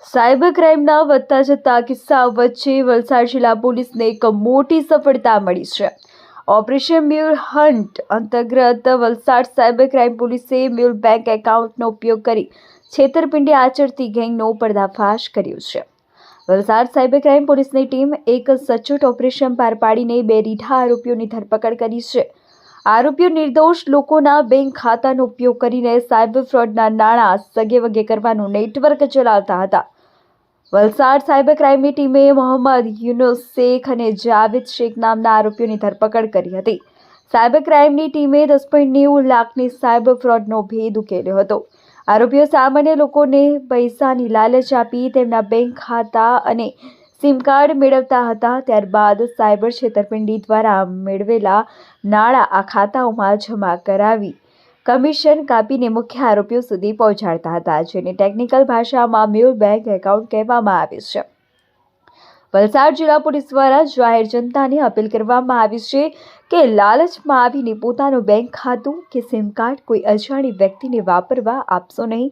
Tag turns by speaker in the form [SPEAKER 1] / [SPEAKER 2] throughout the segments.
[SPEAKER 1] Cyber ક્રાઇમના વધતા જતા કિસ્સાઓ વચ્ચે વલસાડ જિલ્લા પોલીસને એક મોટી સફળતા મળી છે. ઓપરેશન મ્યુલ હન્ટ અંતર્ગત વલસાડ સાયબર ક્રાઇમ પોલીસે મ્યુલ બેંક એકાઉન્ટનો ઉપયોગ કરી છેતરપિંડી આચરતી ગેંગનો પર્દાફાશ કર્યો છે. વલસાડ સાયબર ક્રાઇમ પોલીસની ટીમ એક સચોટ ઓપરેશન પાર પાડીને 2 રીઢા આરોપીઓની ધરપકડ કરી છે. આરોપીઓ નિર્દોષ લોકોના બેંક ખાતાનો ઉપયોગ કરીને સાયબર ફ્રોડના નાણાં સગેવગે કરવાનું નેટવર્ક ચલાવતા હતા. વલસાડ સાયબર ક્રાઇમની ટીમે મોહમ્મદ યુનુસ શેખ અને જાવેદ શેખ નામના આરોપીઓની ધરપકડ કરી હતી. સાયબર ક્રાઇમની ટીમે 10.90 લાખની સાયબર ફ્રોડનો ભેદ ઉકેલ્યો હતો. આરોપીઓ સામાન્ય લોકોને પૈસાની લાલચ આપી તેમના બેંક ખાતા અને સિમ કાર્ડ મેળવતા હતા. ત્યારબાદ સાયબર છેતરપિંડી દ્વારા મેળવેલા નાણાં આ ખાતાઓમાં જમા કરાવી કમિશન કાપીને મુખ્ય આરોપીઓ સુધી પહોંચાડતા હતા, જેને ટેકનિકલ ભાષામાં મ્યુલ બેંક એકાઉન્ટ કહેવામાં આવે છે. વલસાડ જિલ્લા પોલીસ દ્વારા જાહેર જનતાને અપીલ કરવામાં આવી છે કે લાલચમાં આવીને પોતાનું બેંક ખાતું કે સિમ કાર્ડ કોઈ અજાણી વ્યક્તિને વાપરવા આપશો નહીં.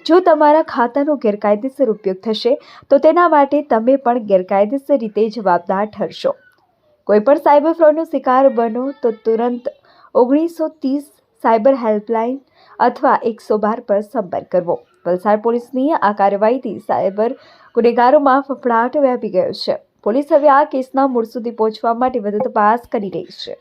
[SPEAKER 1] જો તમારા ખાતાનો ગેરકાયદેસર ઉપયોગ થશે તો તેના માટે તમે પણ ગેરકાયદેસર રીતે જવાબદાર ઠરશો. કોઈપણ સાયબર ફ્રોડનો શિકાર બનો તો તુરંત 1930 સાયબર હેલ્પલાઇન અથવા 112 પર સંપર્ક કરવો. વલસાડ પોલીસની આ કાર્યવાહીથી સાયબર ગુનેગારોમાં ફફડાટ વ્યાપી ગયો છે. પોલીસ હવે આ કેસના મૂળ સુધી પહોંચવા માટે વધુ તપાસ કરી રહી છે.